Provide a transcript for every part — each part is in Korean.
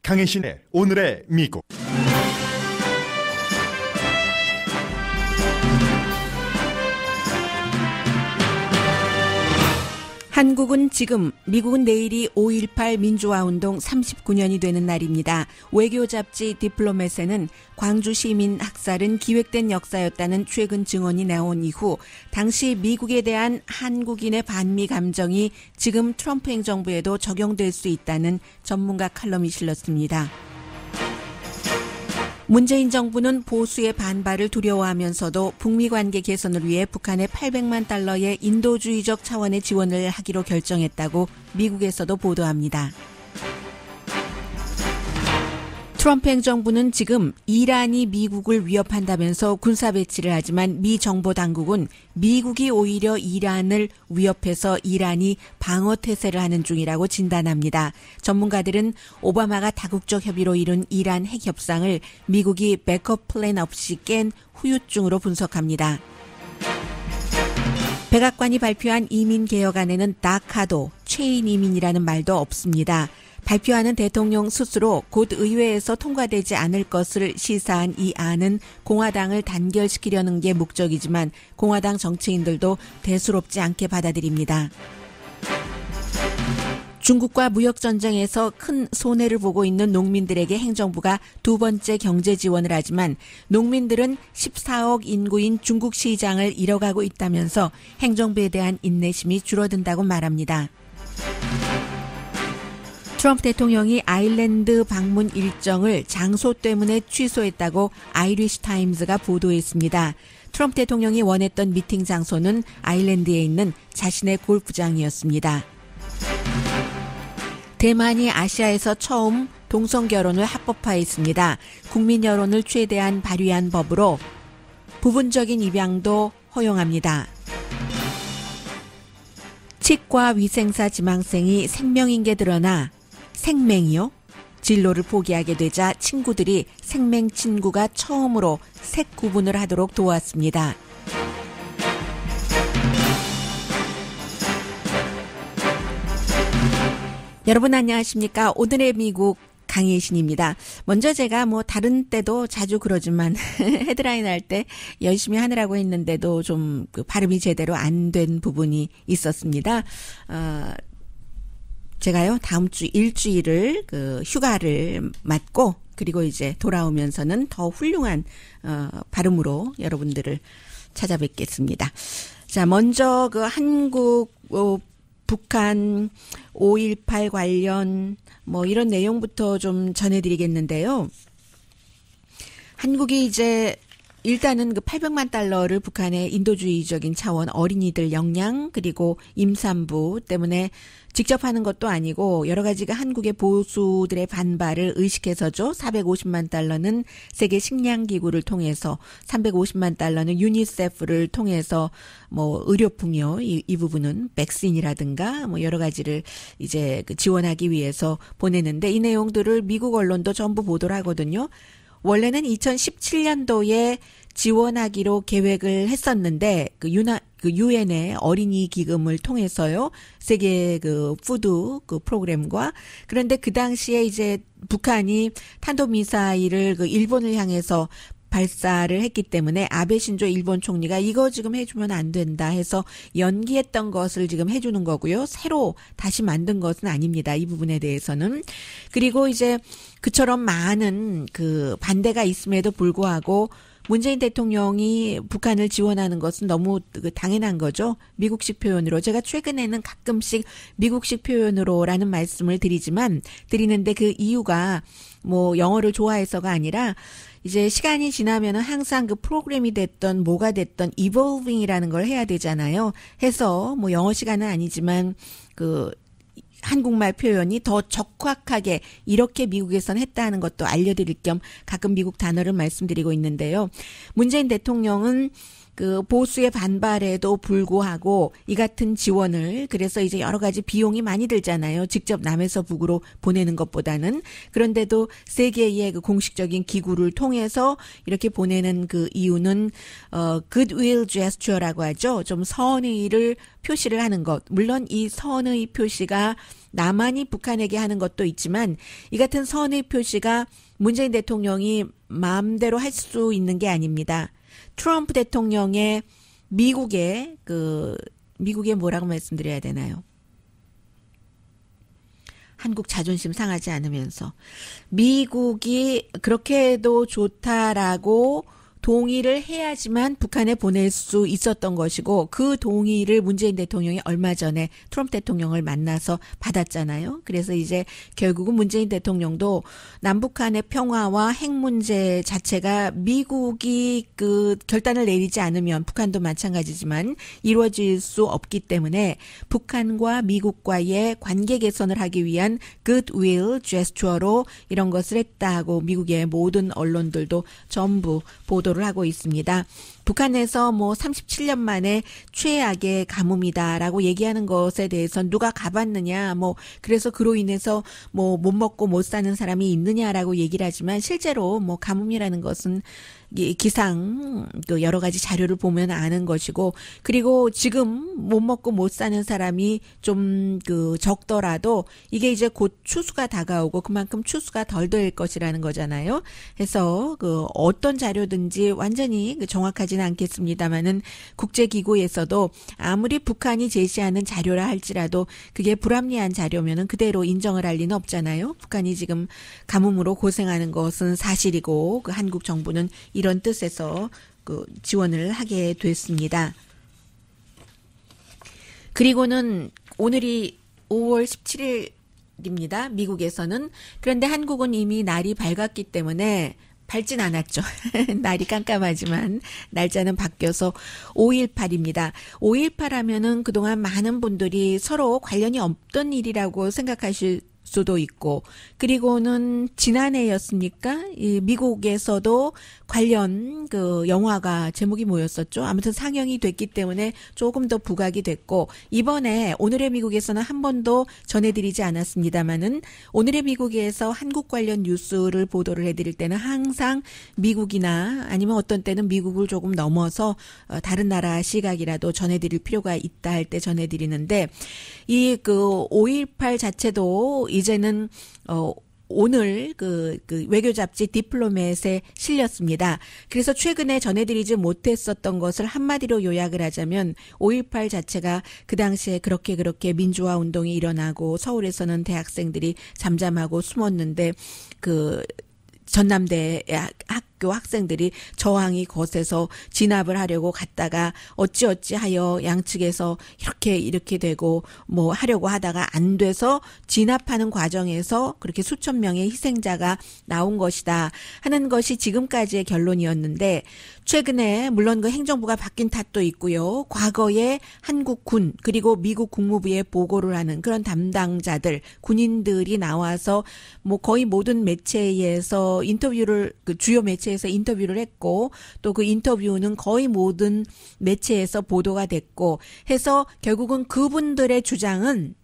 강혜신의 오늘의 미국. 한국은 지금, 미국은 내일이 5.18 민주화운동 39년이 되는 날입니다. 외교 잡지 디플로맷에는 광주 시민 학살은 기획된 역사였다는 최근 증언이 나온 이후 당시 미국에 대한 한국인의 반미 감정이 지금 트럼프 행정부에도 적용될 수 있다는 전문가 칼럼이 실렸습니다. 문재인 정부는 보수의 반발을 두려워하면서도 북미 관계 개선을 위해 북한에 800만 달러의 인도주의적 차원의 지원을 하기로 결정했다고 미국에서도 보도합니다. 트럼프 행정부는 지금 이란이 미국을 위협한다면서 군사 배치를 하지만 미 정보 당국은 미국이 오히려 이란을 위협해서 이란이 방어 태세를 하는 중이라고 진단합니다. 전문가들은 오바마가 다국적 협의로 이룬 이란 핵 협상을 미국이 백업 플랜 없이 깬 후유증으로 분석합니다. 백악관이 발표한 이민개혁안에는 다카도, 최인 이민이라는 말도 없습니다. 발표하는 대통령 스스로 곧 의회에서 통과되지 않을 것을 시사한 이 안은 공화당을 단결시키려는 게 목적이지만 공화당 정치인들도 대수롭지 않게 받아들입니다. 중국과 무역전쟁에서 큰 손해를 보고 있는 농민들에게 행정부가 두 번째 경제 지원을 하지만 농민들은 14억 인구인 중국 시장을 잃어가고 있다면서 행정부에 대한 인내심이 줄어든다고 말합니다. 트럼프 대통령이 아일랜드 방문 일정을 장소 때문에 취소했다고 아이리시 타임즈가 보도했습니다. 트럼프 대통령이 원했던 미팅 장소는 아일랜드에 있는 자신의 골프장이었습니다. 대만이 아시아에서 처음 동성결혼을 합법화했습니다. 국민 여론을 최대한 발휘한 법으로 부분적인 입양도 허용합니다. 치과 위생사 지망생이 생명인 게 드러나 생맹이요? 진로를 포기하게 되자 친구들이 생맹 친구가 처음으로 색 구분을 하도록 도왔습니다. 여러분 안녕하십니까? 오늘의 미국 강혜신입니다. 먼저 제가 다른 때도 자주 그러지만 헤드라인 할 때 열심히 하느라고 했는데도 좀 발음이 제대로 안 된 부분이 있었습니다. 제가요 다음 주 일주일을 휴가를 맞고 그리고 이제 돌아오면서는 더 훌륭한 발음으로 여러분들을 찾아뵙겠습니다. 자, 먼저 한국 북한 5.18 관련 이런 내용부터 좀 전해드리겠는데요. 한국이 이제 일단은 800만 달러를 북한의 인도주의적인 차원 어린이들 영양 그리고 임산부 때문에 직접 하는 것도 아니고 여러 가지가 한국의 보수들의 반발을 의식해서죠. 450만 달러는 세계 식량기구를 통해서 350만 달러는 유니세프를 통해서 의료품이요. 이 부분은 백신이라든가 여러 가지를 이제 지원하기 위해서 보내는데 이 내용들을 미국 언론도 전부 보도를 하거든요. 원래는 2017년도에 지원하기로 계획을 했었는데 유엔의 어린이 기금을 통해서요. 세계 푸드 프로그램과 그런데 그 당시에 이제 북한이 탄도미사일을 일본을 향해서 발사를 했기 때문에 아베 신조 일본 총리가 이거 지금 해주면 안 된다 해서 연기했던 것을 지금 해주는 거고요. 새로 다시 만든 것은 아닙니다. 이 부분에 대해서는. 그리고 이제 그처럼 많은 반대가 있음에도 불구하고 문재인 대통령이 북한을 지원하는 것은 너무 당연한 거죠. 미국식 표현으로. 제가 최근에는 가끔씩 미국식 표현으로라는 말씀을 드리는데 그 이유가 영어를 좋아해서가 아니라 이제 시간이 지나면은 항상 프로그램이 됐던 뭐가 됐던 evolving이라는 걸 해야 되잖아요. 해서 영어 시간은 아니지만 한국말 표현이 더 적확하게 이렇게 미국에선 했다는 것도 알려드릴 겸 가끔 미국 단어를 말씀드리고 있는데요. 문재인 대통령은 그 보수의 반발에도 불구하고 이 같은 지원을 그래서 이제 여러 가지 비용이 많이 들잖아요. 직접 남에서 북으로 보내는 것보다는. 그런데도 세계의 그 공식적인 기구를 통해서 이렇게 보내는 그 이유는 goodwill gesture라고 하죠. 좀 선의를 표시를 하는 것. 물론 이 선의 표시가 나만이 북한에게 하는 것도 있지만 이 같은 선의 표시가 문재인 대통령이 마음대로 할 수 있는 게 아닙니다. 트럼프 대통령의 미국의 뭐라고 말씀드려야 되나요? 한국 자존심 상하지 않으면서 미국이 그렇게 해도 좋다라고 동의를 해야지만 북한에 보낼 수 있었던 것이고 그 동의를 문재인 대통령이 얼마 전에 트럼프 대통령을 만나서 받았잖아요. 그래서 이제 결국은 문재인 대통령도 남북한의 평화와 핵 문제 자체가 미국이 그 결단을 내리지 않으면 북한도 마찬가지지만 이루어질 수 없기 때문에 북한과 미국과의 관계 개선을 하기 위한 goodwill gesture로 이런 것을 했다 하고 미국의 모든 언론들도 전부 보도를 하고 있습니다. 북한에서 뭐 37년 만에 최악의 가뭄이다라고 얘기하는 것에 대해서 누가 가봤느냐, 뭐 그래서 그로 인해서 뭐 못 먹고 못 사는 사람이 있느냐라고 얘기를 하지만 실제로 뭐 가뭄이라는 것은 기상 그 여러 가지 자료를 보면 아는 것이고 그리고 지금 못 먹고 못 사는 사람이 좀 그 적더라도 이게 이제 곧 추수가 다가오고 그만큼 추수가 덜 될 것이라는 거잖아요. 그래서 그 어떤 자료든지 완전히 정확하지는 않겠습니다만은 국제기구에서도 아무리 북한이 제시하는 자료라 할지라도 그게 불합리한 자료면은 그대로 인정을 할 리는 없잖아요. 북한이 지금 가뭄으로 고생하는 것은 사실이고 그 한국 정부는 이런 뜻에서 그 지원을 하게 됐습니다. 그리고는 오늘이 5월 17일입니다. 미국에서는. 그런데 한국은 이미 날이 밝았기 때문에 밝진 않았죠. 날이 깜깜하지만 날짜는 바뀌어서 5.18입니다. 5.18 하면은 그동안 많은 분들이 서로 관련이 없던 일이라고 생각하실 수도 있고 그리고는 지난해였습니까? 이 미국에서도 관련 그 영화가 제목이 뭐였었죠? 아무튼 상영이 됐기 때문에 조금 더 부각이 됐고 이번에 오늘의 미국에서는 한 번도 전해드리지 않았습니다마는 오늘의 미국에서 한국 관련 뉴스를 보도를 해드릴 때는 항상 미국이나 아니면 어떤 때는 미국을 조금 넘어서 다른 나라 시각이라도 전해드릴 필요가 있다 할 때 전해드리는데 이 그 5.18 자체도 이제는 오늘 그 외교 잡지 디플로맷에 실렸습니다. 그래서 최근에 전해드리지 못했었던 것을 한마디로 요약을 하자면 5.18 자체가 그 당시에 그렇게 민주화 운동이 일어나고 서울에서는 대학생들이 잠잠하고 숨었는데 그 전남대 학교 학생들이 저항이 거세서 진압을 하려고 갔다가 어찌하여 양측에서 이렇게 되고 뭐 하려고 하다가 안 돼서 진압하는 과정에서 그렇게 수천 명의 희생자가 나온 것이다 하는 것이 지금까지의 결론이었는데 최근에 물론 그 행정부가 바뀐 탓도 있고요. 과거에 한국군 그리고 미국 국무부에 보고를 하는 그런 담당자들 군인들이 나와서 뭐 거의 모든 매체에서 인터뷰를 그 주요 매체에서 인터뷰를 했고 또 그 인터뷰는 거의 모든 매체에서 보도가 됐고 해서 결국은 그분들의 주장은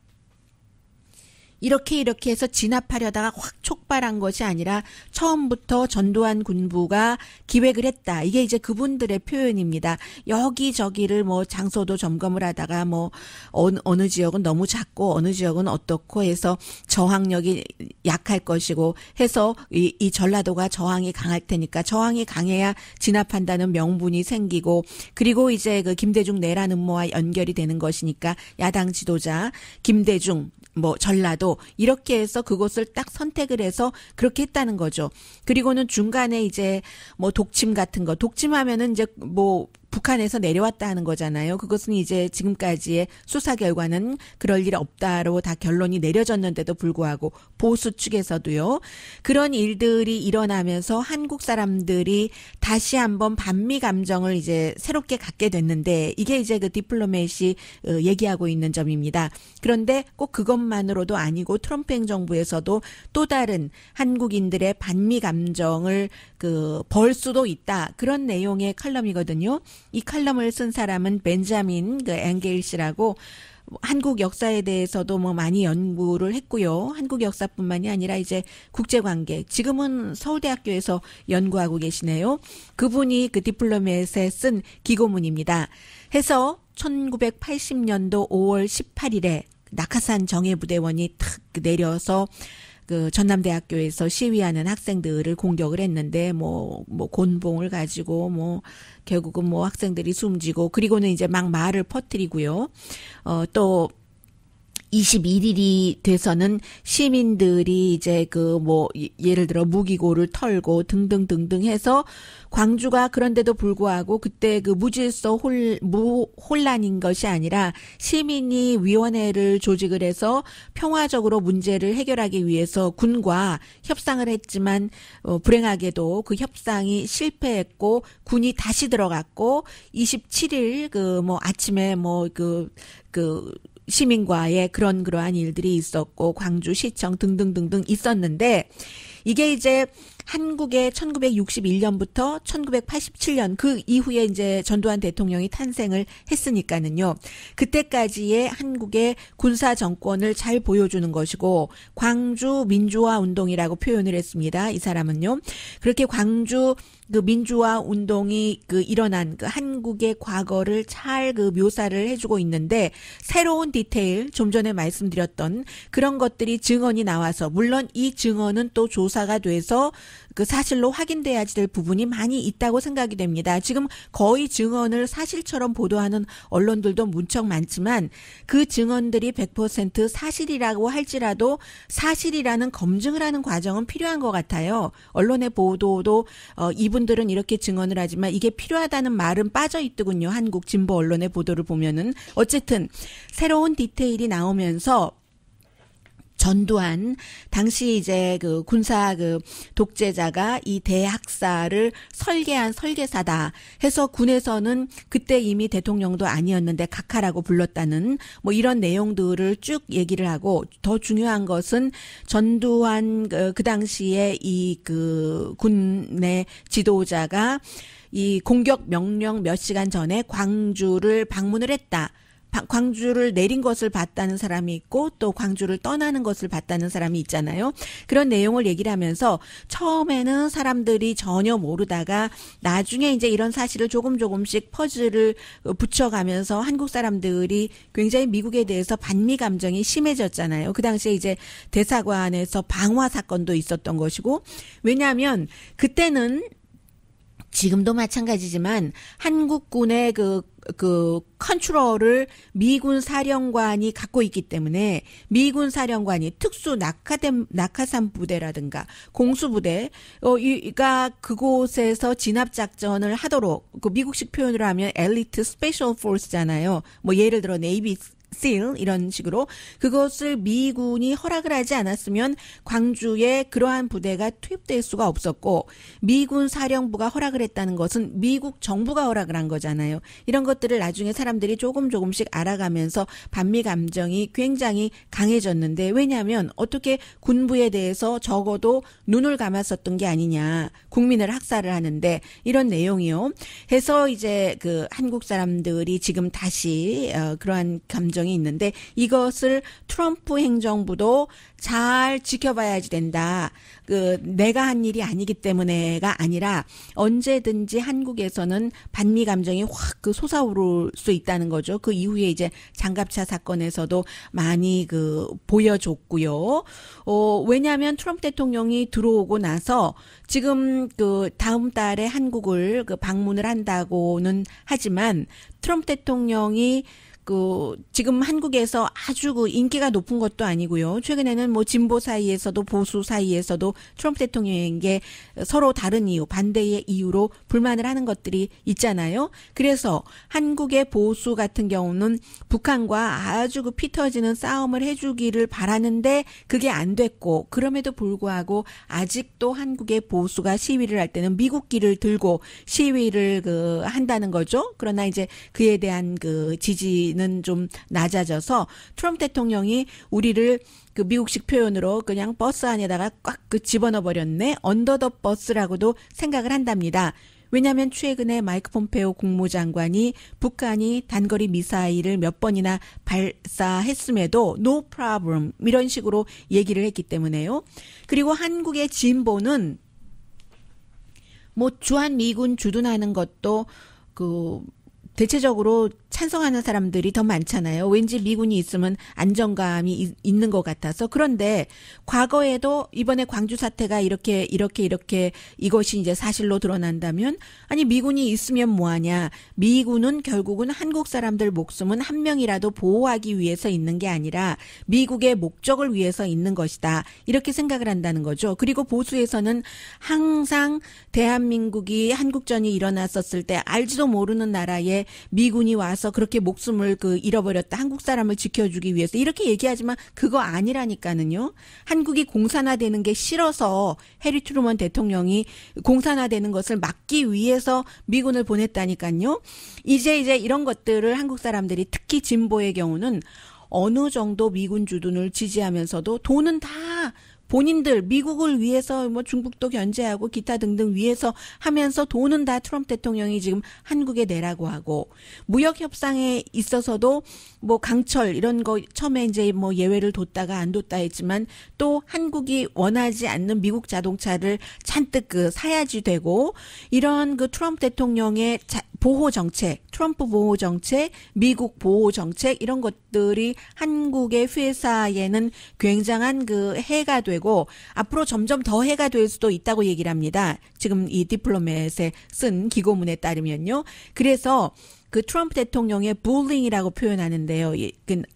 이렇게 해서 진압하려다가 확 촉발한 것이 아니라 처음부터 전두환 군부가 기획을 했다. 이게 이제 그분들의 표현입니다. 여기저기를 뭐 장소도 점검을 하다가 뭐 어느 지역은 너무 작고 어느 지역은 어떻고 해서 저항력이 약할 것이고 해서 이 전라도가 저항이 강할 테니까 저항이 강해야 진압한다는 명분이 생기고 그리고 이제 그 김대중 내란 음모와 연결이 되는 것이니까 야당 지도자 김대중 뭐 전라도 이렇게 해서 그곳을 딱 선택을 해서 그렇게 했다는 거죠. 그리고는 중간에 이제 뭐 독침 같은 거 독침하면은 이제 뭐 북한에서 내려왔다 하는 거잖아요. 그것은 이제 지금까지의 수사 결과는 그럴 일 없다로 다 결론이 내려졌는데도 불구하고 보수 측에서도요. 그런 일들이 일어나면서 한국 사람들이 다시 한번 반미 감정을 이제 새롭게 갖게 됐는데 이게 이제 그 디플로맷이 얘기하고 있는 점입니다. 그런데 꼭 그것만으로도 아니고 트럼프 행정부에서도 또 다른 한국인들의 반미 감정을 벌 수도 있다. 그런 내용의 칼럼이거든요. 이 칼럼을 쓴 사람은 벤자민 그 앵겔시라고 한국 역사에 대해서도 뭐 많이 연구를 했고요. 한국 역사뿐만이 아니라 이제 국제관계, 지금은 서울대학교에서 연구하고 계시네요. 그분이 그 디플로맷에 쓴 기고문입니다. 해서 1980년도 5월 18일에 낙하산 정예부대원이 탁 내려서 그 전남대학교에서 시위하는 학생들을 공격을 했는데 뭐 곤봉을 가지고 뭐 결국은 뭐 학생들이 숨지고 그리고는 이제 막 말을 퍼뜨리고요. 또 21일이 돼서는 시민들이 이제 그 뭐 예를 들어 무기고를 털고 등등등등 해서 광주가 그런데도 불구하고 그때 그 무질서 혼란인 것이 아니라 시민이 위원회를 조직을 해서 평화적으로 문제를 해결하기 위해서 군과 협상을 했지만 불행하게도 그 협상이 실패했고 군이 다시 들어갔고 27일 그 뭐 아침에 뭐 그 시민과의 그러한 일들이 있었고 광주시청 등등등등 있었는데 이게 이제 한국의 1961년부터 1987년 그 이후에 이제 전두환 대통령이 탄생을 했으니까는요. 그때까지의 한국의 군사 정권을 잘 보여주는 것이고 광주 민주화 운동이라고 표현을 했습니다. 이 사람은요. 그렇게 광주 그 민주화 운동이 그 일어난 그 한국의 과거를 잘 그 묘사를 해주고 있는데 새로운 디테일 좀 전에 말씀드렸던 그런 것들이 증언이 나와서 물론 이 증언은 또 조사가 돼서 그 사실로 확인돼야지 될 부분이 많이 있다고 생각이 됩니다. 지금 거의 증언을 사실처럼 보도하는 언론들도 무척 많지만 그 증언들이 100% 사실이라고 할지라도 사실이라는 검증을 하는 과정은 필요한 것 같아요. 언론의 보도도 이분들은 이렇게 증언을 하지만 이게 필요하다는 말은 빠져있더군요. 한국 진보 언론의 보도를 보면은 어쨌든 새로운 디테일이 나오면서 전두환 당시 이제 그 군사 그 독재자가 이 대학살을 설계한 설계사다 해서 군에서는 그때 이미 대통령도 아니었는데 각하라고 불렀다는 뭐 이런 내용들을 쭉 얘기를 하고 더 중요한 것은 전두환 그 당시에 이 그 군의 지도자가 이 공격 명령 몇 시간 전에 광주를 방문을 했다. 광주를 내린 것을 봤다는 사람이 있고 또 광주를 떠나는 것을 봤다는 사람이 있잖아요. 그런 내용을 얘기를 하면서 처음에는 사람들이 전혀 모르다가 나중에 이제 이런 사실을 조금씩 퍼즐을 붙여가면서 한국 사람들이 굉장히 미국에 대해서 반미 감정이 심해졌잖아요. 그 당시에 이제 대사관에서 방화 사건도 있었던 것이고 왜냐하면 그때는 지금도 마찬가지지만 한국군의 그 컨트롤을 미군 사령관이 갖고 있기 때문에 미군 사령관이 특수 낙하산 부대라든가 공수부대 가 그곳에서 진압 작전을 하도록 그 미국식 표현으로 하면 엘리트 스페셜 포스잖아요. 뭐 예를 들어 네이비 seal 이런 식으로 그것을 미군이 허락을 하지 않았으면 광주에 그러한 부대가 투입될 수가 없었고 미군 사령부가 허락을 했다는 것은 미국 정부가 허락을 한 거잖아요. 이런 것들을 나중에 사람들이 조금씩 알아가면서 반미 감정이 굉장히 강해졌는데 왜냐하면 어떻게 군부에 대해서 적어도 눈을 감았었던 게 아니냐. 국민을 학살을 하는데 이런 내용이요. 해서 이제 그 한국 사람들이 지금 다시 그러한 감정이 있는데 이것을 트럼프 행정부도 잘 지켜봐야지 된다. 그 내가 한 일이 아니기 때문에가 아니라 언제든지 한국에서는 반미 감정이 확 그 솟아오를 수 있다는 거죠. 그 이후에 이제 장갑차 사건에서도 많이 그 보여줬고요. 왜냐하면 트럼프 대통령이 들어오고 나서 지금 그 다음 달에 한국을 그 방문을 한다고는 하지만 트럼프 대통령이 그 지금 한국에서 아주 그 인기가 높은 것도 아니고요. 최근에는 뭐 진보 사이에서도 보수 사이에서도 트럼프 대통령에게 서로 다른 이유, 반대의 이유로 불만을 하는 것들이 있잖아요. 그래서 한국의 보수 같은 경우는 북한과 아주 그 피 터지는 싸움을 해주기를 바라는데 그게 안 됐고 그럼에도 불구하고 아직도 한국의 보수가 시위를 할 때는 미국기를 들고 시위를 그 한다는 거죠. 그러나 이제 그에 대한 그 지지는 좀 낮아져서 트럼프 대통령이 우리를 그 미국식 표현으로 그냥 버스 안에다가 꽉 그 집어넣어 버렸네. 언더 더 버스라고도 생각을 한답니다. 왜냐하면 최근에 마이크 폼페오 국무장관이 북한이 단거리 미사일을 몇 번이나 발사했음에도 no problem 이런 식으로 얘기를 했기 때문에요. 그리고 한국의 진보는 뭐 주한 미군 주둔하는 것도 대체적으로 찬성하는 사람들이 더 많잖아요. 왠지 미군이 있으면 안정감이 있는 것 같아서. 그런데 과거에도 이번에 광주 사태가 이렇게 이것이 이제 사실로 드러난다면 아니 미군이 있으면 뭐하냐. 미군은 결국은 한국 사람들 목숨은 한 명이라도 보호하기 위해서 있는 게 아니라 미국의 목적을 위해서 있는 것이다. 이렇게 생각을 한다는 거죠. 그리고 보수에서는 항상 대한민국이 한국전이 일어났었을 때 알지도 모르는 나라에 미군이 와서 그렇게 목숨을 잃어버렸다. 한국 사람을 지켜주기 위해서 이렇게 얘기하지만 그거 아니라니까는요. 한국이 공산화되는 게 싫어서 해리 트루먼 대통령이 공산화되는 것을 막기 위해서 미군을 보냈다니까요. 이제 이런 것들을 한국 사람들이 특히 진보의 경우는 어느 정도 미군 주둔을 지지하면서도 돈은 다 본인들 미국을 위해서 뭐 중국도 견제하고 기타 등등 위해서 하면서 돈은 다 트럼프 대통령이 지금 한국에 내라고 하고 무역 협상에 있어서도 뭐 강철 이런 거 처음에 이제 뭐 예외를 뒀다가 안 뒀다 했지만 또 한국이 원하지 않는 미국 자동차를 잔뜩 사야지 되고 이런 트럼프 대통령의 보호 정책, 트럼프 보호 정책, 미국 보호 정책 이런 것들이 한국의 회사에는 굉장한 해가 되고 앞으로 점점 더 해가 될 수도 있다고 얘기를 합니다. 지금 이 디플로맷에 쓴 기고문에 따르면요. 그래서 트럼프 대통령의 bullying이라고 표현하는데요.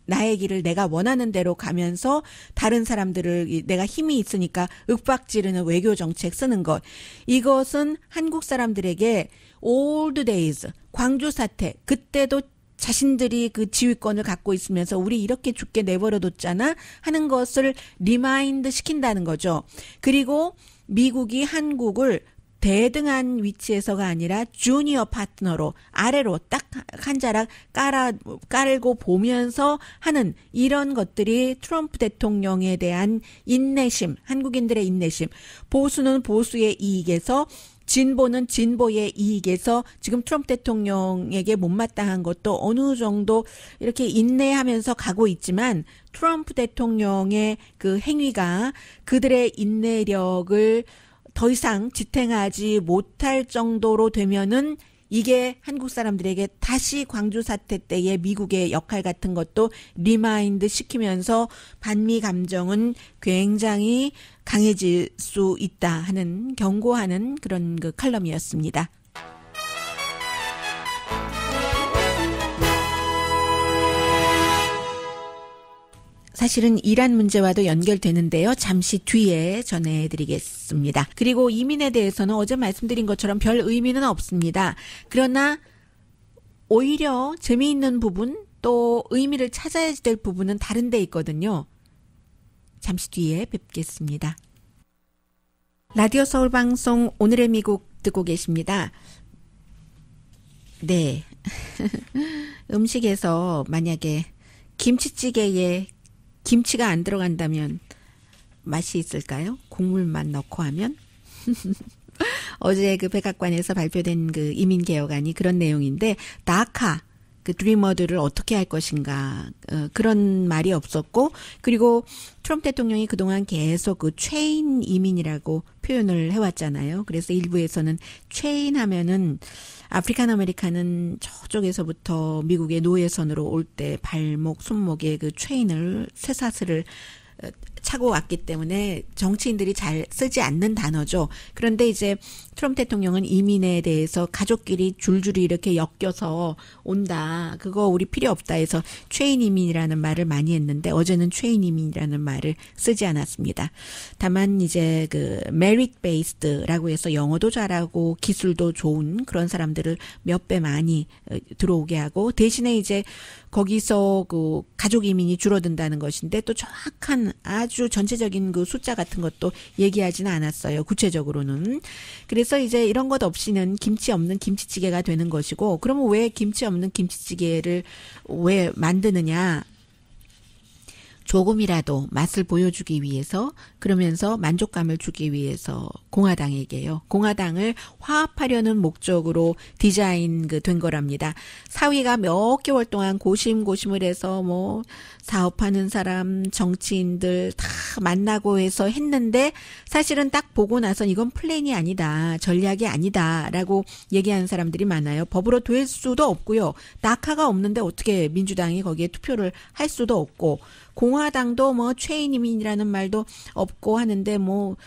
나의 길을 내가 원하는 대로 가면서 다른 사람들을 내가 힘이 있으니까 윽박지르는 외교 정책 쓰는 것. 이것은 한국 사람들에게 old days, 광주 사태, 그때도 자신들이 지휘권을 갖고 있으면서 우리 이렇게 죽게 내버려뒀잖아 하는 것을 리마인드 시킨다는 거죠. 그리고 미국이 한국을 대등한 위치에서가 아니라 주니어 파트너로 아래로 딱 한 자락 깔고 보면서 하는 이런 것들이 트럼프 대통령에 대한 인내심, 한국인들의 인내심, 보수는 보수의 이익에서 진보는 진보의 이익에서 지금 트럼프 대통령에게 못마땅한 것도 어느 정도 이렇게 인내하면서 가고 있지만 트럼프 대통령의 행위가 그들의 인내력을 더 이상 지탱하지 못할 정도로 되면은 이게 한국 사람들에게 다시 광주 사태 때의 미국의 역할 같은 것도 리마인드 시키면서 반미 감정은 굉장히 강해질 수 있다 하는 경고하는 그런 칼럼이었습니다. 사실은 이란 문제와도 연결되는데요. 잠시 뒤에 전해드리겠습니다. 그리고 이민에 대해서는 어제 말씀드린 것처럼 별 의미는 없습니다. 그러나 오히려 재미있는 부분 또 의미를 찾아야 될 부분은 다른 데 있거든요. 잠시 뒤에 뵙겠습니다. 라디오 서울 방송 오늘의 미국 듣고 계십니다. 네. 음식에서 만약에 김치찌개에 김치가 안 들어간다면 맛이 있을까요? 국물만 넣고 하면? 어제 백악관에서 발표된 이민개혁안이 그런 내용인데 다카 드리머들을 어떻게 할 것인가 그런 말이 없었고 그리고 트럼프 대통령이 그동안 계속 최인 이민이라고 표현을 해왔잖아요. 그래서 일부에서는 최인 하면은 아프리칸 아메리칸은 저쪽에서부터 미국의 노예선으로 올 때 발목, 손목에 체인을 쇠사슬을 차고 왔기 때문에 정치인들이 잘 쓰지 않는 단어죠. 그런데 이제 트럼프 대통령은 이민에 대해서 가족끼리 줄줄이 이렇게 엮여서 온다. 그거 우리 필요 없다 해서 최인 이민이라는 말을 많이 했는데 어제는 최인 이민이라는 말을 쓰지 않았습니다. 다만 이제 merit based라고 해서 영어도 잘하고 기술도 좋은 그런 사람들을 몇 배 많이 들어오게 하고 대신에 이제 거기서 가족 이민이 줄어든다는 것인데 또 정확한 아주 전체적인 숫자 같은 것도 얘기하지는 않았어요. 구체적으로는. 그래서 이제 이런 것 없이는 김치 없는 김치찌개가 되는 것이고 그러면 왜 김치 없는 김치찌개를 왜 만드느냐. 조금이라도 맛을 보여주기 위해서 그러면서 만족감을 주기 위해서 공화당에게요. 공화당을 화합하려는 목적으로 디자인 된 거랍니다. 사위가 몇 개월 동안 고심고심을 해서 뭐 사업하는 사람, 정치인들 다 만나고 해서 했는데 사실은 딱 보고 나선 이건 플랜이 아니다. 전략이 아니다라고 얘기하는 사람들이 많아요. 법으로 될 수도 없고요. 낙하가 없는데 어떻게 민주당이 거기에 투표를 할 수도 없고 공화당도 뭐 최인임이라는 말도 없고 하는데 뭐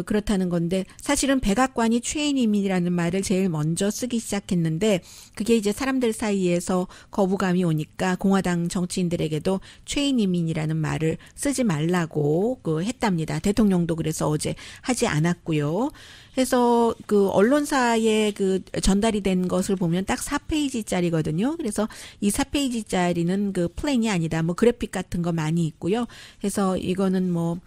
그렇다는 건데 사실은 백악관이 최인임이라는 말을 제일 먼저 쓰기 시작했는데 그게 이제 사람들 사이에서 거부감이 오니까 공화당 정치인들에게도 최인임이라는 말을 쓰지 말라고 했답니다. 대통령도 그래서 어제 하지 않았고요. 그래서 언론사에 전달이 된 것을 보면 딱 4페이지짜리거든요. 그래서 이 4페이지짜리는 플랜이 아니다. 뭐 그래픽 같은 거 많이 있고요. 그래서 이거는 뭐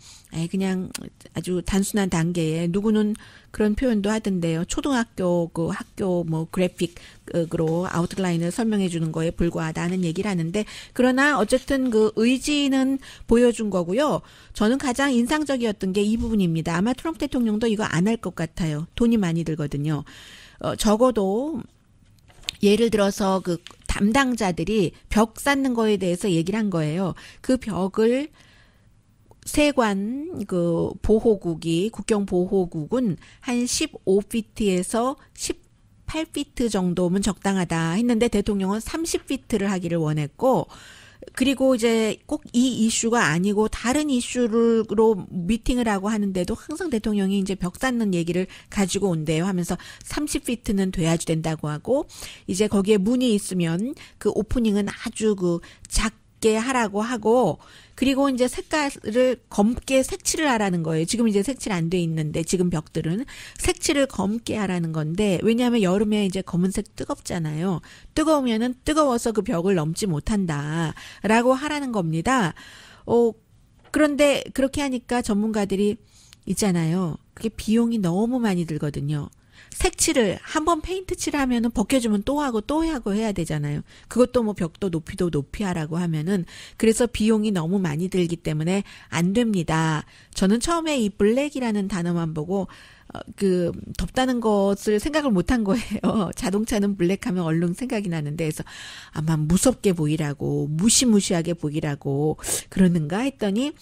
그냥 아주 단순한 단계에 누구는 그런 표현도 하던데요. 초등학교 학교 뭐 그래픽으로 아웃라인을 설명해 주는 거에 불과하다는 얘기를 하는데 그러나 어쨌든 의지는 보여준 거고요. 저는 가장 인상적이었던 게 이 부분입니다. 아마 트럼프 대통령도 이거 안 할 것 같아요. 돈이 많이 들거든요. 적어도 예를 들어서 담당자들이 벽 쌓는 거에 대해서 얘기를 한 거예요. 그 벽을 세관 보호국이 국경 보호국은 한 15피트에서 18피트 정도면 적당하다 했는데 대통령은 30피트를 하기를 원했고 그리고 이제 꼭 이 이슈가 아니고 다른 이슈로 미팅을 하고 하는데도 항상 대통령이 이제 벽 쌓는 얘기를 가지고 온대요 하면서 30피트는 돼야지 된다고 하고 이제 거기에 문이 있으면 그 오프닝은 아주 작게 하라고 하고 그리고 이제 색깔을 검게 색칠을 하라는 거예요. 지금 이제 색칠 안 돼 있는데 지금 벽들은 색칠을 검게 하라는 건데 왜냐하면 여름에 이제 검은색 뜨겁잖아요. 뜨거우면은 뜨거워서 그 벽을 넘지 못한다라고 하라는 겁니다. 그런데 그렇게 하니까 전문가들이 있잖아요. 그게 비용이 너무 많이 들거든요. 색칠을 한번 페인트 칠하면은 벗겨주면 또 하고 해야 되잖아요. 그것도 뭐 벽도 높이도 높이 하라고 하면은 그래서 비용이 너무 많이 들기 때문에 안 됩니다. 저는 처음에 이 블랙이라는 단어만 보고 덥다는 것을 생각을 못한 거예요. 자동차는 블랙하면 얼른 생각이 나는데 그래서 아마 무섭게 보이라고 무시무시하게 보이라고 그러는가 했더니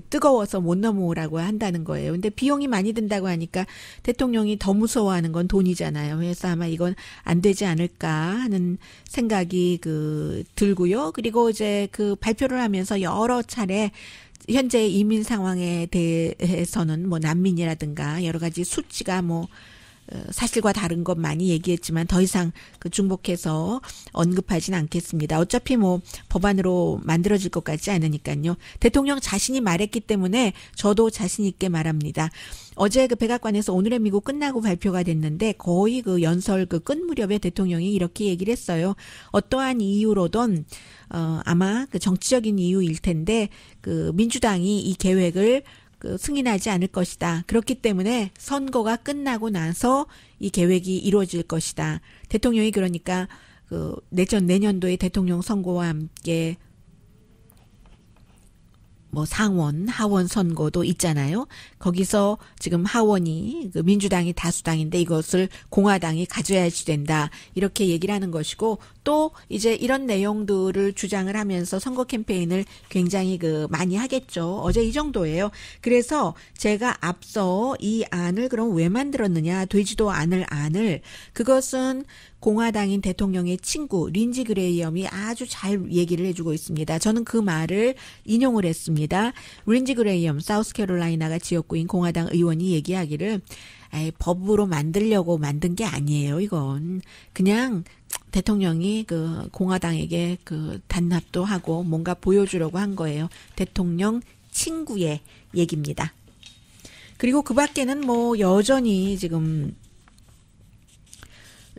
뜨거워서 못 넘어오라고 한다는 거예요. 근데 비용이 많이 든다고 하니까 대통령이 더 무서워하는 건 돈이잖아요. 그래서 아마 이건 안 되지 않을까 하는 생각이 들고요. 그리고 이제 발표를 하면서 여러 차례 현재 이민 상황에 대해서는 뭐 난민이라든가 여러 가지 수치가 뭐 사실과 다른 것 많이 얘기했지만 더 이상 중복해서 언급하진 않겠습니다. 어차피 뭐 법안으로 만들어질 것 같지 않으니까요. 대통령 자신이 말했기 때문에 저도 자신 있게 말합니다. 어제 백악관에서 오늘의 미국 끝나고 발표가 됐는데 거의 연설 끝 무렵에 대통령이 이렇게 얘기를 했어요. 어떠한 이유로든 아마 정치적인 이유일 텐데 민주당이 이 계획을 승인하지 않을 것이다. 그렇기 때문에 선거가 끝나고 나서 이 계획이 이루어질 것이다. 대통령이 그러니까 내년도에 대통령 선거와 함께 뭐 상원, 하원 선거도 있잖아요. 거기서 지금 하원이 민주당이 다수당인데 이것을 공화당이 가져야지 된다. 이렇게 얘기를 하는 것이고 또 이제 이런 내용들을 주장을 하면서 선거 캠페인을 굉장히 많이 하겠죠. 어제 이 정도예요. 그래서 제가 앞서 이 안을 그럼 왜 만들었느냐. 되지도 않을 안을 그것은 공화당인 대통령의 친구 린지 그레이엄이 아주 잘 얘기를 해주고 있습니다. 저는 그 말을 인용을 했습니다. 린지 그레이엄 사우스캐롤라이나가 지역구인 공화당 의원이 얘기하기를 법으로 만들려고 만든 게 아니에요. 이건 그냥 대통령이 공화당에게 단합도 하고 뭔가 보여주려고 한 거예요. 대통령 친구의 얘기입니다. 그리고 그 밖에는 뭐 여전히 지금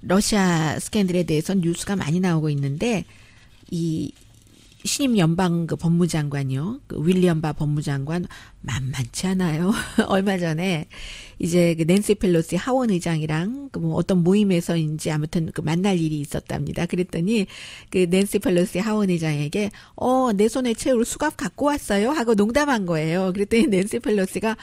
러시아 스캔들에 대해서 뉴스가 많이 나오고 있는데 이 신임 연방 법무장관이요. 윌리엄 바 법무장관 만만치 않아요. 얼마 전에 이제 그 낸시 펠로시 하원 의장이랑 그 뭐 어떤 모임에서인지 아무튼 그 만날 일이 있었답니다. 그랬더니 그 낸시 펠로시 하원 의장에게 내 손에 채울 수갑 갖고 왔어요 하고 농담한 거예요. 그랬더니 낸시 펠로시가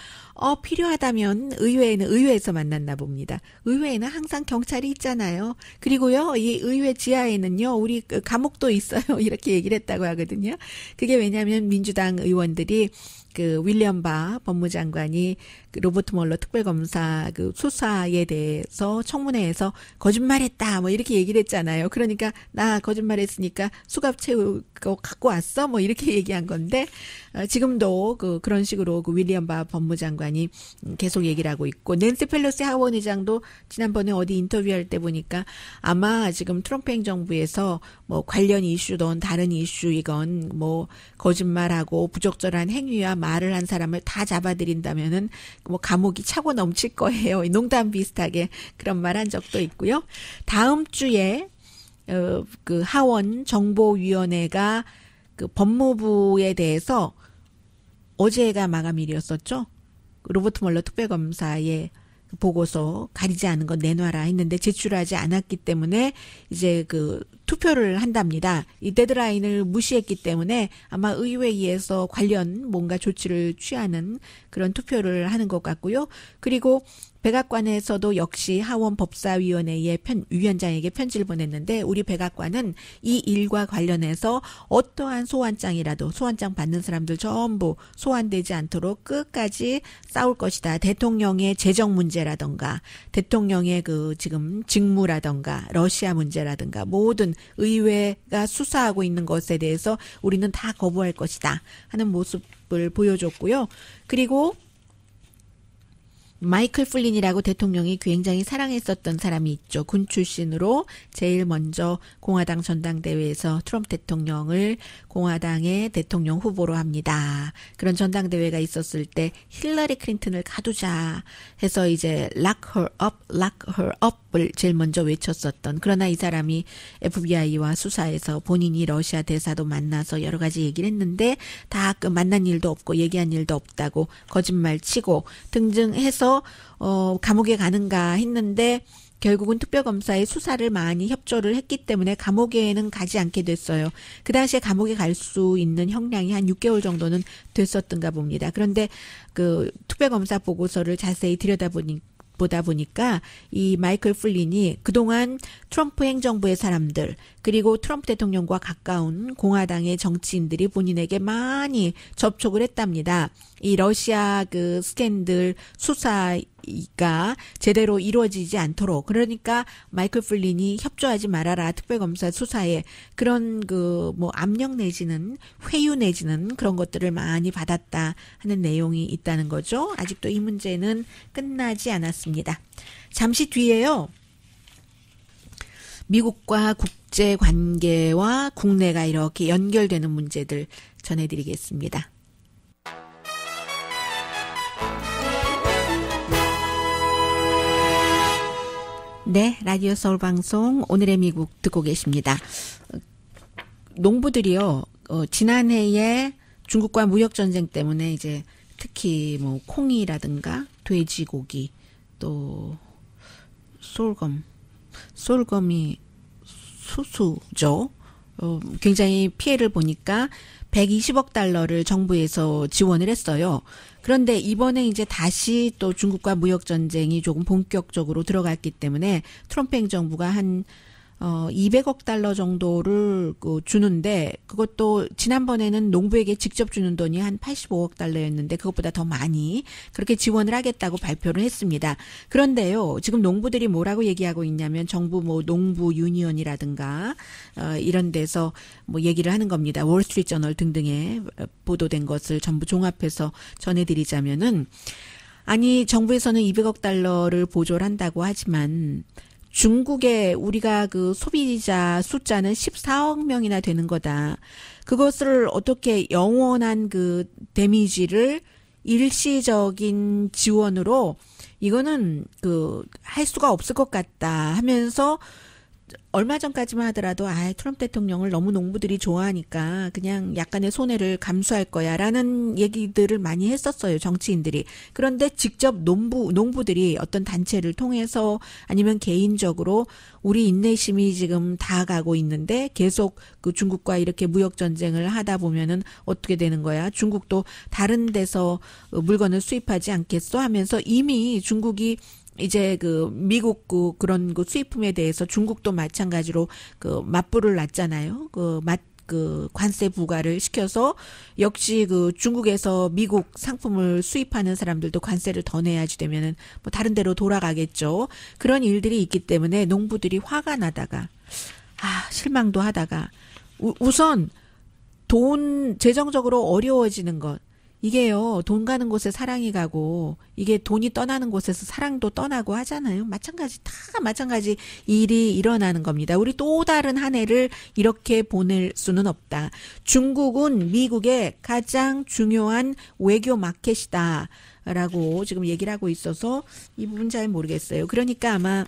필요하다면 의회에서 만났나 봅니다. 의회에는 항상 경찰이 있잖아요. 그리고요, 이 의회 지하에는요, 우리 그 감옥도 있어요. 이렇게 얘기를 했다고 하거든요. 그게 왜냐하면 민주당 의원들이 그 윌리엄 바 법무장관이 그 로버트 멀러 특별검사 그 수사에 대해서 청문회에서 거짓말했다 뭐 이렇게 얘기를 했잖아요. 그러니까 나 거짓말했으니까 수갑 채우고 갖고 왔어 뭐 이렇게 얘기한 건데 지금도 그런 식으로 그 윌리엄 바 법무장관이 계속 얘기를 하고 있고 낸시 펠로시 하원 의장도 지난번에 어디 인터뷰할 때 보니까 아마 지금 트럼프 행정부에서 뭐 관련 이슈든 다른 이슈이건 뭐 거짓말하고 부적절한 행위와 말을 한 사람을 다 잡아들인다면은 뭐 감옥이 차고 넘칠 거예요. 농담 비슷하게 그런 말 한 적도 있고요. 다음 주에 그 하원 정보위원회가 그 법무부에 대해서 어제가 마감일이었었죠. 로버트 멀러 특별검사의 보고서 가리지 않은 건 내놔라 했는데 제출하지 않았기 때문에 이제 그 투표를 한답니다. 이 데드라인을 무시했기 때문에 아마 의회에서 관련 뭔가 조치를 취하는 그런 투표를 하는 것 같고요. 그리고 백악관에서도 역시 하원 법사위원회의 위원장에게 편지를 보냈는데 우리 백악관은 이 일과 관련해서 어떠한 소환장이라도 소환장 받는 사람들 전부 소환되지 않도록 끝까지 싸울 것이다. 대통령의 재정 문제라던가 대통령의 그 지금 직무라던가 러시아 문제라던가 모든 의회가 수사하고 있는 것에 대해서 우리는 다 거부할 것이다 하는 모습을 보여줬고요. 그리고 마이클 플린이라고 대통령이 굉장히 사랑했었던 사람이 있죠. 군 출신으로 제일 먼저 공화당 전당대회에서 트럼프 대통령을 공화당의 대통령 후보로 합니다. 그런 전당대회가 있었을 때 힐러리 클린턴을 가두자 해서 이제 lock her up을 제일 먼저 외쳤었던 그러나 이 사람이 FBI와 수사에서 본인이 러시아 대사도 만나서 여러 가지 얘기를 했는데 다 그 만난 일도 없고 얘기한 일도 없다고 거짓말 치고 등등 해서 감옥에 가는가 했는데 결국은 특별검사의 수사를 많이 협조를 했기 때문에 감옥에는 가지 않게 됐어요. 그 당시에 감옥에 갈 수 있는 형량이 한 6개월 정도는 됐었던가 봅니다. 그런데 그 특별검사 보고서를 자세히 보다 보니까 이 마이클 플린이 그동안 트럼프 행정부의 사람들 그리고 트럼프 대통령과 가까운 공화당의 정치인들이 본인에게 많이 접촉을 했답니다. 이 러시아 그 스캔들 수사가 제대로 이루어지지 않도록 그러니까 마이클 플린이 협조하지 말아라 특별검사 수사에 그런 그 뭐 압력 내지는 회유 내지는 그런 것들을 많이 받았다 하는 내용이 있다는 거죠. 아직도 이 문제는 끝나지 않았습니다. 잠시 뒤에요. 미국과 국제 관계와 국내가 이렇게 연결되는 문제들 전해드리겠습니다. 네, 라디오 서울 방송 오늘의 미국 듣고 계십니다. 농부들이요, 지난해에 중국과 무역 전쟁 때문에 이제 특히 뭐 콩이라든가 돼지고기 또 솔검이 수수죠. 굉장히 피해를 보니까 120억 달러를 정부에서 지원을 했어요. 그런데 이번에 이제 다시 또 중국과 무역 전쟁이 조금 본격적으로 들어갔기 때문에 트럼프 행정부가 한 200억 달러 정도를 주는데 그것도 지난번에는 농부에게 직접 주는 돈이 한 85억 달러였는데 그것보다 더 많이 그렇게 지원을 하겠다고 발표를 했습니다. 그런데요, 지금 농부들이 뭐라고 얘기하고 있냐면 정부 뭐 농부 유니언이라든가 이런 데서 뭐 얘기를 하는 겁니다. 월스트리트 저널 등등에 보도된 것을 전부 종합해서 전해드리자면은 아니 정부에서는 200억 달러를 보조를 한다고 하지만 중국에 우리가 그 소비자 숫자는 14억 명이나 되는 거다. 그것을 어떻게 영원한 그 데미지를 일시적인 지원으로 이거는 할 수가 없을 것 같다 하면서 얼마 전까지만 하더라도 트럼프 대통령을 너무 농부들이 좋아하니까 그냥 약간의 손해를 감수할 거야라는 얘기들을 많이 했었어요, 정치인들이. 그런데 직접 농부들이 어떤 단체를 통해서 아니면 개인적으로 우리 인내심이 지금 다 가고 있는데 계속 그 중국과 이렇게 무역 전쟁을 하다 보면은 어떻게 되는 거야? 중국도 다른 데서 물건을 수입하지 않겠어? 하면서 이미 중국이 이제 그 미국 그런 그 수입품에 대해서 중국도 마찬가지로 그 맞불을 놨잖아요. 그 관세 부과를 시켜서 역시 그 중국에서 미국 상품을 수입하는 사람들도 관세를 더 내야지 되면은 뭐 다른 데로 돌아가겠죠. 그런 일들이 있기 때문에 농부들이 화가 나다가 실망도 하다가 우선 재정적으로 어려워지는 것. 이게요, 돈 가는 곳에 사랑이 가고, 이게 돈이 떠나는 곳에서 사랑도 떠나고 하잖아요. 마찬가지 일이 일어나는 겁니다. 우리 또 다른 한 해를 이렇게 보낼 수는 없다. 중국은 미국의 가장 중요한 외교 마켓이다. 라고 지금 얘기를 하고 있어서 이 부분 잘 모르겠어요. 그러니까 아마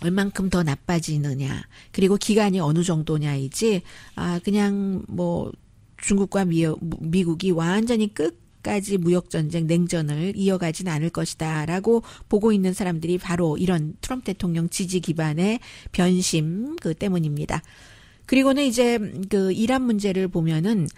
얼만큼 더 나빠지느냐, 그리고 기간이 어느 정도냐이지, 그냥 뭐, 중국과 미국이 완전히 끝까지 무역전쟁, 냉전을 이어가진 않을 것이다 라고 보고 있는 사람들이 바로 이런 트럼프 대통령 지지 기반의 변심 때문입니다. 그리고는 이제 그 이란 문제를 보면은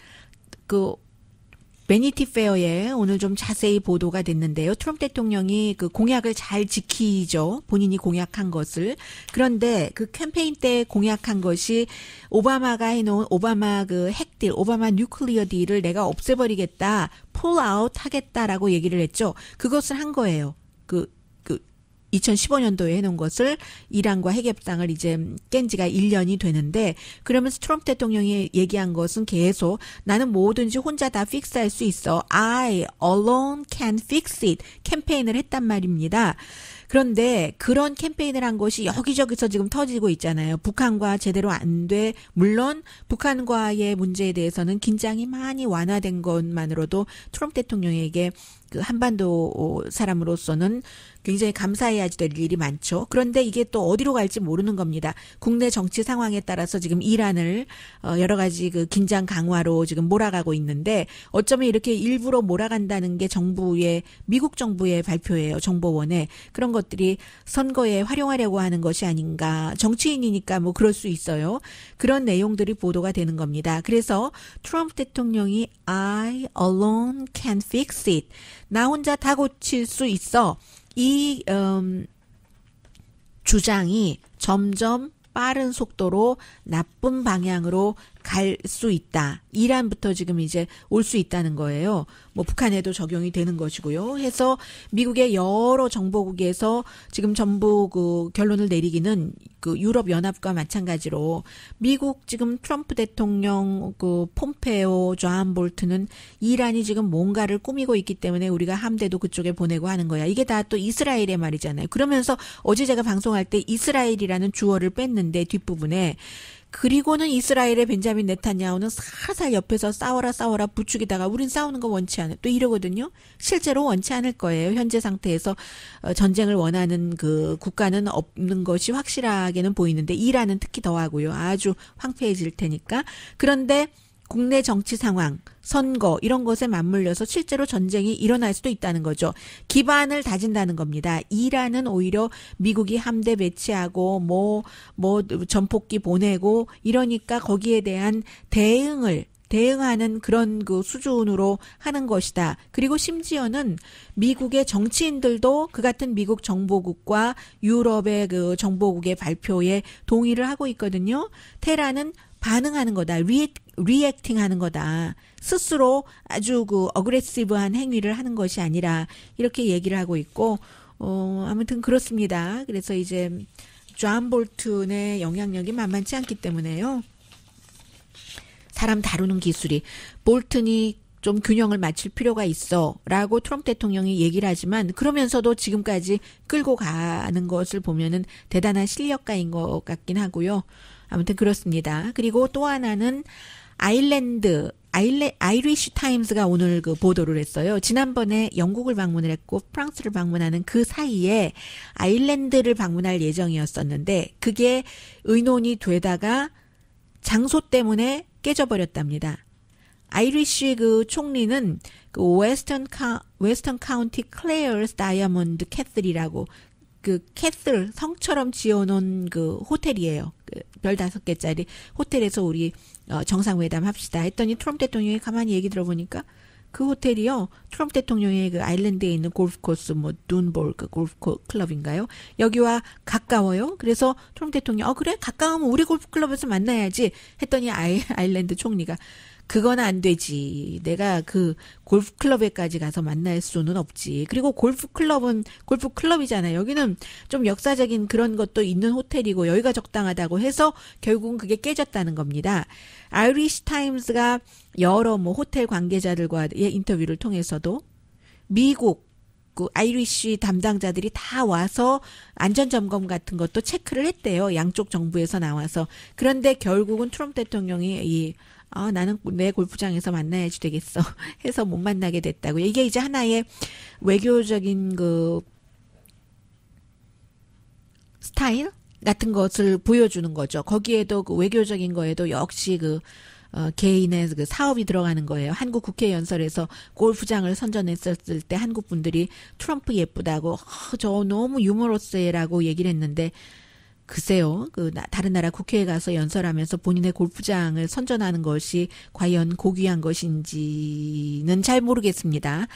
베니티 페어에 오늘 좀 자세히 보도가 됐는데요. 트럼프 대통령이 그 공약을 잘 지키죠. 본인이 공약한 것을. 그런데 그 캠페인 때 공약한 것이 오바마가 해놓은 오바마 그 핵딜, 오바마 뉴클리어 딜을 내가 없애버리겠다, 폴 아웃 하겠다라고 얘기를 했죠. 그것을 한 거예요. 2015년도에 해놓은 것을 이란과 핵협상을 이제 깬 지가 1년이 되는데, 그러면서 트럼프 대통령이 얘기한 것은 계속 나는 뭐든지 혼자 다 픽스할 수 있어. I alone can fix it. 캠페인을 했단 말입니다. 그런데 그런 캠페인을 한 것이 여기저기서 지금 터지고 있잖아요. 북한과 제대로 안 돼. 물론 북한과의 문제에 대해서는 긴장이 많이 완화된 것만으로도 트럼프 대통령에게 그 한반도 사람으로서는 굉장히 감사해야 될 일이 많죠. 그런데 이게 또 어디로 갈지 모르는 겁니다. 국내 정치 상황에 따라서 지금 이란을 여러 가지 그 긴장 강화로 지금 몰아가고 있는데, 어쩌면 이렇게 일부러 몰아간다는 게 미국 정부의 발표예요. 정보원에. 그런 것들이 선거에 활용하려고 하는 것이 아닌가. 정치인이니까 뭐 그럴 수 있어요. 그런 내용들이 보도가 되는 겁니다. 그래서 트럼프 대통령이 I alone can fix it. 나 혼자 다 고칠 수 있어. 이 주장이 점점 빠른 속도로 나쁜 방향으로 갈 수 있다. 이란부터 지금 이제 올 수 있다는 거예요. 뭐 북한에도 적용이 되는 것이고요. 해서 미국의 여러 정보국에서 지금 전부 그 결론을 내리기는 그 유럽 연합과 마찬가지로 미국 지금 트럼프 대통령 그 폼페오, 존 볼튼은 이란이 지금 뭔가를 꾸미고 있기 때문에 우리가 함대도 그쪽에 보내고 하는 거야. 이게 다 또 이스라엘의 말이잖아요. 그러면서 어제 제가 방송할 때 이스라엘이라는 주어를 뺐는데 뒷부분에, 그리고는 이스라엘의 벤자민 네탄야후는 살살 옆에서 싸워라 부추기다가 우린 싸우는 거 원치 않아. 또 이러거든요. 실제로 원치 않을 거예요. 현재 상태에서 전쟁을 원하는 그 국가는 없는 것이 확실하게는 보이는데, 이란은 특히 더하고요. 아주 황폐해질 테니까. 그런데 국내 정치 상황, 선거 이런 것에 맞물려서 실제로 전쟁이 일어날 수도 있다는 거죠. 기반을 다진다는 겁니다. 이란은 오히려 미국이 함대 배치하고 뭐 전폭기 보내고 이러니까 거기에 대한 대응하는 그런 그 수준으로 하는 것이다. 그리고 심지어는 미국의 정치인들도 그 같은 미국 정보국과 유럽의 그 정보국의 발표에 동의를 하고 있거든요. 테란은 반응하는 거다. 리액팅 하는 거다. 스스로 아주 그 어그레시브한 행위를 하는 것이 아니라 이렇게 얘기를 하고 있고, 아무튼 그렇습니다. 그래서 이제 존 볼튼의 영향력이 만만치 않기 때문에요. 사람 다루는 기술이, 볼튼이 좀 균형을 맞출 필요가 있어라고 트럼프 대통령이 얘기를 하지만, 그러면서도 지금까지 끌고 가는 것을 보면은 대단한 실력가인 것 같긴 하고요. 아무튼 그렇습니다. 그리고 또 하나는 아이리쉬 타임스가 오늘 그 보도를 했어요. 지난번에 영국을 방문을 했고 프랑스를 방문하는 그 사이에 아일랜드를 방문할 예정이었었는데 그게 의논이 되다가 장소 때문에 깨져버렸답니다. 아이리쉬 그 총리는 그 웨스턴 카운티 클레어스 다이아몬드 캐슬이라고 그 캐슬 성처럼 지어놓은 그 호텔이에요. 그 별 5개짜리 호텔에서 우리 정상회담 합시다 했더니 트럼프 대통령이 가만히 얘기 들어보니까 그 호텔이요. 트럼프 대통령의 그 아일랜드에 있는 골프 코스 뭐 둔볼 그 골프 클럽인가요? 여기와 가까워요. 그래서 트럼프 대통령 그래 가까우면 우리 골프 클럽에서 만나야지 했더니 아일랜드 총리가 그건 안 되지. 내가 그 골프 클럽에까지 가서 만날 수는 없지. 그리고 골프 클럽은 골프 클럽이잖아요. 여기는 좀 역사적인 그런 것도 있는 호텔이고 여기가 적당하다고 해서 결국은 그게 깨졌다는 겁니다. 아이리쉬 타임스가 여러 뭐 호텔 관계자들과의 인터뷰를 통해서도 미국 그 아이리쉬 담당자들이 다 와서 안전점검 같은 것도 체크를 했대요. 양쪽 정부에서 나와서. 그런데 결국은 트럼프 대통령이 나는 내 골프장에서 만나야지 되겠어 해서 못 만나게 됐다고. 이게 이제 하나의 외교적인 그 스타일 같은 것을 보여주는 거죠. 거기에도 그 외교적인 거에도 역시 그 개인의 그 사업이 들어가는 거예요. 한국 국회 연설에서 골프장을 선전했었을 때 한국 분들이 트럼프 예쁘다고 저 너무 유머러스해라고 얘기를 했는데 글쎄요, 다른 나라 국회에 가서 연설하면서 본인의 골프장을 선전하는 것이 과연 고귀한 것인지는 잘 모르겠습니다.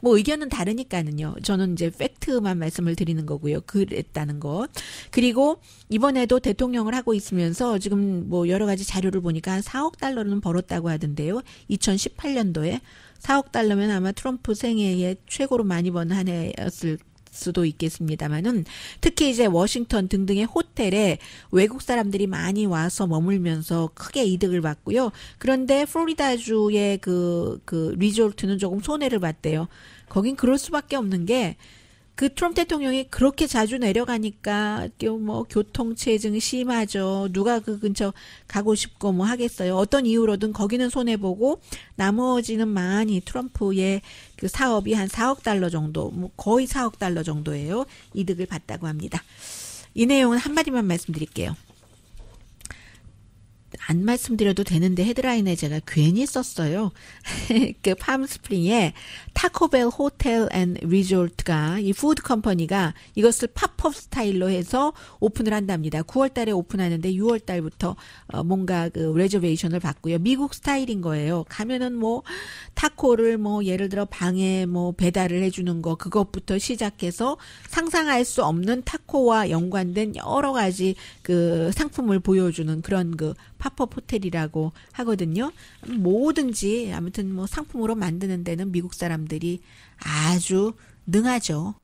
뭐 의견은 다르니까는요. 저는 이제 팩트만 말씀을 드리는 거고요. 그랬다는 것. 그리고 이번에도 대통령을 하고 있으면서 지금 뭐 여러 가지 자료를 보니까 한 4억 달러는 벌었다고 하던데요. 2018년도에 4억 달러면 아마 트럼프 생애에 최고로 많이 번 한 해였을 수도 있겠습니다만은 특히 이제 워싱턴 등등의 호텔에 외국 사람들이 많이 와서 머물면서 크게 이득을 봤고요. 그런데 플로리다주의 그 리조트는 조금 손해를 봤대요. 거긴 그럴 수밖에 없는 게 그 트럼프 대통령이 그렇게 자주 내려가니까 뭐 교통체증 심하죠. 누가 그 근처 가고 싶고 뭐 하겠어요. 어떤 이유로든 거기는 손해보고 나머지는 많이 트럼프의 그 사업이 한 4억 달러 정도, 뭐 거의 4억 달러 정도예요. 이득을 봤다고 합니다. 이 내용은 한마디만 말씀드릴게요. 안 말씀드려도 되는데 헤드라인에 제가 괜히 썼어요. 그 팜스프링에 타코벨 호텔 앤 리조트가 이 푸드 컴퍼니가 이것을 팝업 스타일로 해서 오픈을 한답니다. 9월 달에 오픈하는데 6월 달부터 뭔가 그 레저베이션을 받고요. 미국 스타일인 거예요. 가면은 뭐 타코를 뭐 예를 들어 방에 뭐 배달을 해주는 거 그것부터 시작해서 상상할 수 없는 타코와 연관된 여러 가지 그 상품을 보여주는 그런 그 팝업 호텔이라고 하거든요. 뭐든지 아무튼 뭐 상품으로 만드는 데는 미국 사람들이 아주 능하죠.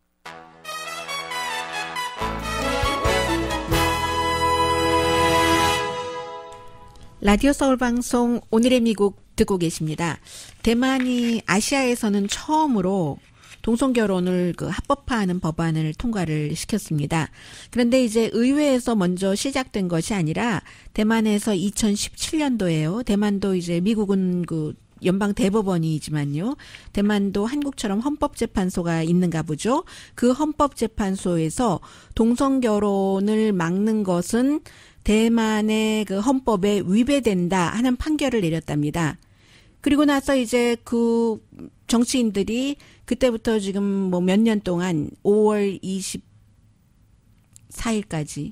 라디오 서울 방송 오늘의 미국 듣고 계십니다. 대만이 아시아에서는 처음으로 동성결혼을 그 합법화하는 법안을 통과를 시켰습니다. 그런데 이제 의회에서 먼저 시작된 것이 아니라 대만에서 2017년도에요. 대만도 이제 미국은 그 연방 대법원이지만요. 대만도 한국처럼 헌법재판소가 있는가 보죠. 그 헌법재판소에서 동성결혼을 막는 것은 대만의 그 헌법에 위배된다 하는 판결을 내렸답니다. 그리고 나서 이제 그 정치인들이 그때부터 지금 뭐 몇 년 동안 5월 24일까지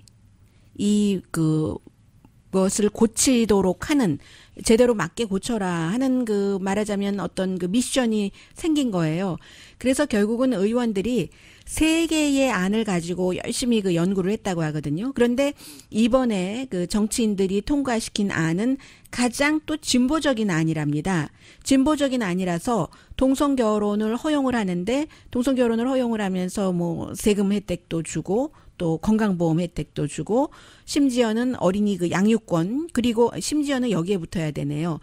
이 그것을 고치도록 하는 제대로 맞게 고쳐라 하는 그 말하자면 어떤 그 미션이 생긴 거예요. 그래서 결국은 의원들이 3개의 안을 가지고 열심히 그 연구를 했다고 하거든요. 그런데 이번에 그 정치인들이 통과시킨 안은 가장 또 진보적인 안이랍니다. 진보적인 안이라서 동성결혼을 허용을 하는데 동성결혼을 허용을 하면서 뭐 세금 혜택도 주고 또 건강보험 혜택도 주고 심지어는 어린이 그 양육권 그리고 심지어는 여기에 붙어야 되네요.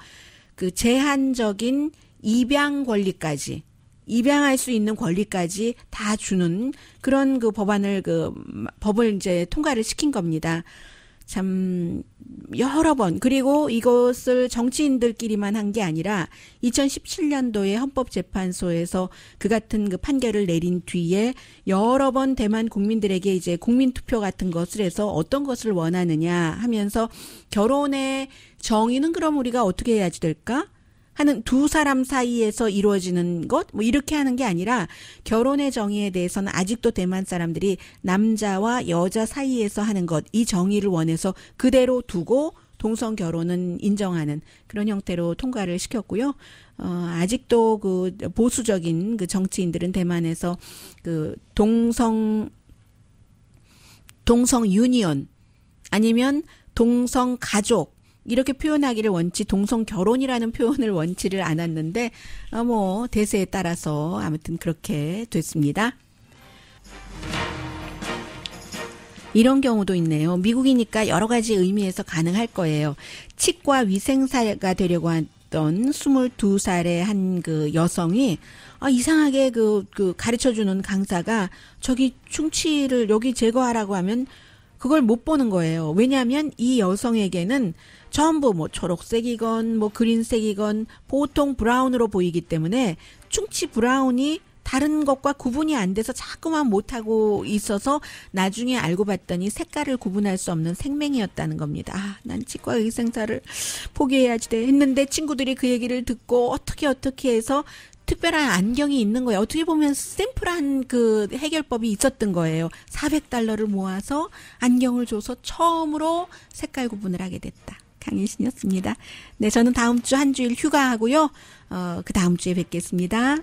그 제한적인 입양 권리까지 입양할 수 있는 권리까지 다 주는 그런 그 법안을 법을 이제 통과를 시킨 겁니다. 참 여러 번, 그리고 이것을 정치인들끼리만 한 게 아니라 2017년도에 헌법재판소에서 그 같은 그 판결을 내린 뒤에 여러 번 대만 국민들에게 이제 국민투표 같은 것을 해서 어떤 것을 원하느냐 하면서 결혼의 정의는 그럼 우리가 어떻게 해야지 될까? 하는 두 사람 사이에서 이루어지는 것, 뭐 이렇게 하는 게 아니라 결혼의 정의에 대해서는 아직도 대만 사람들이 남자와 여자 사이에서 하는 것, 이 정의를 원해서 그대로 두고 동성 결혼은 인정하는 그런 형태로 통과를 시켰고요. 아직도 그 보수적인 그 정치인들은 대만에서 그 동성 유니온 아니면 동성 가족 이렇게 표현하기를 원치 동성 결혼이라는 표현을 원치를 않았는데 뭐 대세에 따라서 아무튼 그렇게 됐습니다. 이런 경우도 있네요. 미국이니까 여러 가지 의미에서 가능할 거예요. 치과 위생사가 되려고 했던 22살의 한 그 여성이 이상하게 그 가르쳐주는 강사가 저기 충치를 여기 제거하라고 하면 그걸 못 보는 거예요. 왜냐하면 이 여성에게는 전부 뭐 초록색이건 뭐 그린색이건 보통 브라운으로 보이기 때문에 충치 브라운이 다른 것과 구분이 안 돼서 자꾸만 못하고 있어서 나중에 알고 봤더니 색깔을 구분할 수 없는 생맹이었다는 겁니다. 난 치과 의생사를 포기해야지 돼 했는데 친구들이 그 얘기를 듣고 어떻게 해서 특별한 안경이 있는 거예요. 어떻게 보면 심플한 그 해결법이 있었던 거예요. $400를 모아서 안경을 줘서 처음으로 색깔 구분을 하게 됐다. 강혜신이었습니다. 네, 저는 다음 주 한 주일 휴가하고요. 그 다음 주에 뵙겠습니다.